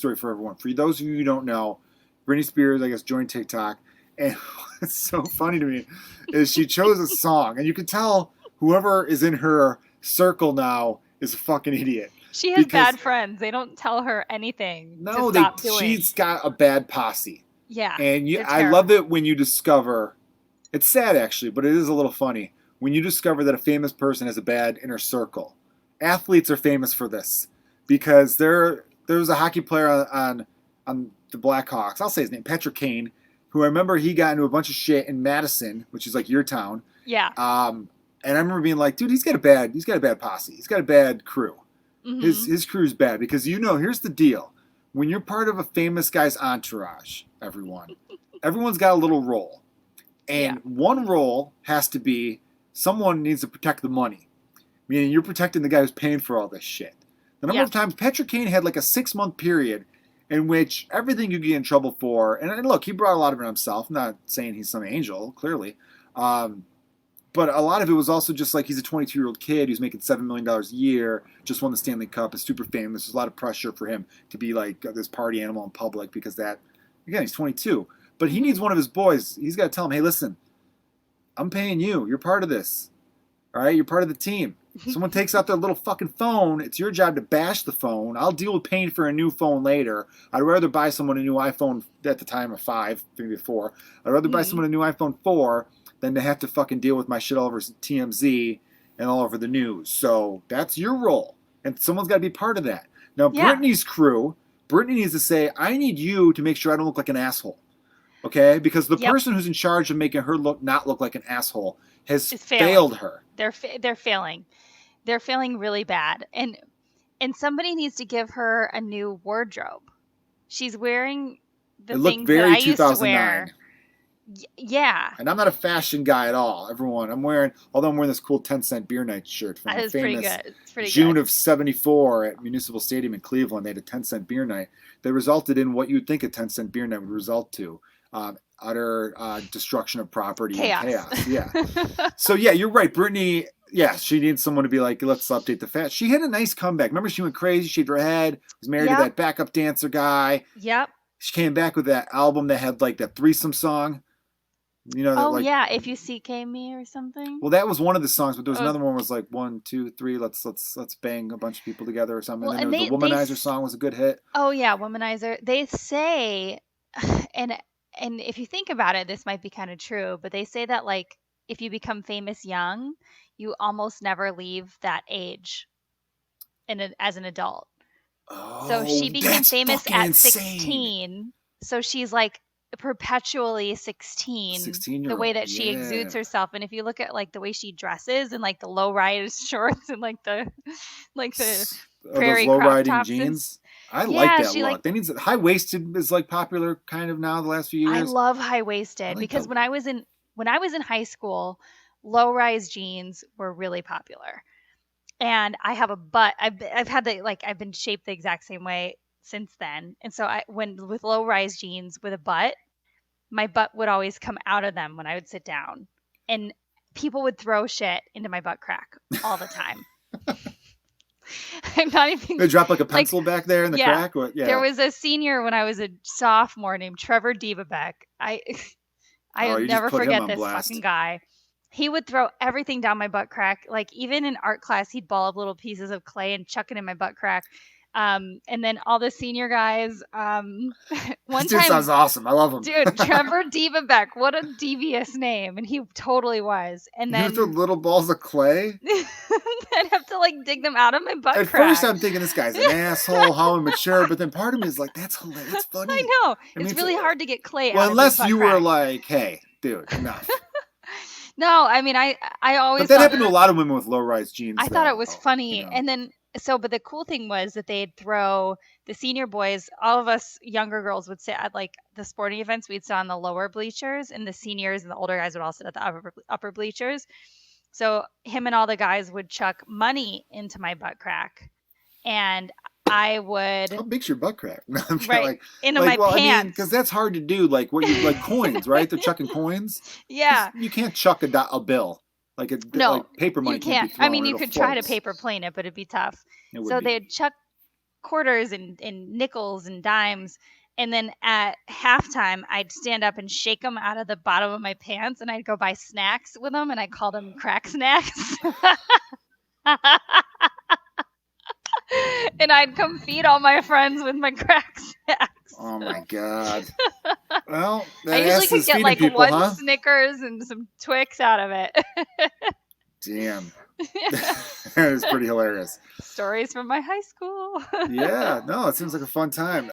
backstory for everyone. For those of you who don't know, Britney Spears, I guess, joined TikTok. And what's so funny to me is she chose a song. And you can tell whoever is in her circle now is a fucking idiot. She has bad friends. They don't tell her anything to stop doing. She's got a bad posse. Yeah. And I love it when you discover, it's sad actually, but it is a little funny, when you discover that a famous person has a bad inner circle. Athletes are famous for this because there was a hockey player on the Blackhawks, I'll say his name, Patrick Kane, who I remember he got into a bunch of shit in Madison, which is like your town. Yeah. And I remember being like, dude, he's got a bad posse. He's got a bad crew. Mm-hmm. His crew's bad because here's the deal. When you're part of a famous guy's entourage, everyone's got a little role. And one role has to be someone needs to protect the money. Meaning you're protecting the guy who's paying for all this shit. The number of times Patrick Kane had like a 6-month period in which everything you get in trouble for, and look, he brought a lot of it himself. I'm not saying he's some angel, clearly. But a lot of it was also just like he's a 22-year-old kid who's making $7 million a year, just won the Stanley Cup, is super famous. There's a lot of pressure for him to be like this party animal in public because he's 22. But he needs one of his boys. He's got to tell him, hey, listen, I'm paying you. You're part of this. All right? You're part of the team. Someone takes out their little fucking phone. It's your job to bash the phone. I'll deal with paying for a new phone later. I'd rather buy someone a new iPhone at the time of 5, maybe 4. I'd rather buy someone a new iPhone 4 than to have to fucking deal with my shit all over TMZ and all over the news. So that's your role. And someone's got to be part of that. Now, Britney's crew, Britney needs to say, I need you to make sure I don't look like an asshole. Okay? Because the person who's in charge of making her not look like an asshole has failed her. They're failing. They're failing really bad. And somebody needs to give her a new wardrobe. She's wearing the things that I used to wear. Yeah. And I'm not a fashion guy at all. I'm wearing this cool 10-cent beer night shirt from the famous June of 74 at Municipal Stadium in Cleveland. They had a 10-cent beer night that resulted in what you'd think a 10-cent beer night would result to. Utter destruction of property and chaos. Yeah. So, you're right. Britney, she needs someone to be like, let's update the fashion. She had a nice comeback. Remember, she went crazy, shaved her head, was married to that backup dancer guy. Yep. She came back with that album that had like that threesome song. If you CK me or something. Well, that was one of the songs, but there was another one was like 1, 2, 3. Let's bang a bunch of people together or something. Well, and then the Womanizer song was a good hit. Oh yeah, Womanizer. They say, and if you think about it, this might be kind of true, but they say that like if you become famous young, you almost never leave that age, as an adult. Oh, so she became famous at insane. 16. So she's like perpetually 16 the way that she exudes herself. And if you look at like the way she dresses and like the low rise shorts and like the prairie low crop riding tops jeans, I like that look. They need high waisted is like popular kind of now the last few years. I love high waisted because when I was in high school, low rise jeans were really popular. And I have a butt. I've had I've been shaped the exact same way since then. And so with low rise jeans with a butt, my butt would always come out of them when I would sit down, and people would throw shit into my butt crack all the time. I'm not even. They drop like a pencil back there in the crack. There was a senior when I was a sophomore named Trevor Divabeck. I'll never forget this fucking guy. He would throw everything down my butt crack. Like even in art class, he'd ball up little pieces of clay and chuck it in my butt crack. And then all the senior guys, this dude sounds awesome. I love him. Dude, Trevor Divabeck, what a devious name. And he totally was. And then you threw little balls of clay? I'd have to dig them out of my butt crack. At first I'm thinking this guy's an asshole, how immature, but then part of me is like, that's hilarious. That's funny. I know. It's really hard to get clay out of unless your butt you crack. were like, hey, dude, enough. No, I mean, I always But that happened to a lot of women with low-rise jeans. I thought it was funny. And then, but the cool thing was that they'd throw the senior boys, all of us younger girls would sit at the sporting events, we'd sit on the lower bleachers, and the seniors and the older guys would all sit at the upper bleachers. So him and all the guys would chuck money into my butt crack. And I would. How big's your butt crack? Into my pants. Because that's hard to do. Like coins, right? They're chucking coins. Yeah. You can't chuck a bill. Paper money. You can't. I mean, you could try to paper plane it, but it'd be tough. They'd chuck quarters and nickels and dimes. And then at halftime, I'd stand up and shake them out of the bottom of my pants, and I'd go buy snacks with them, and I called them crack snacks. And I'd come feed all my friends with my crack snacks. Oh my God. Well, I usually could get like people, one Snickers and some Twix out of it. Damn. That is pretty hilarious. Stories from my high school. Yeah, no, it seems like a fun time.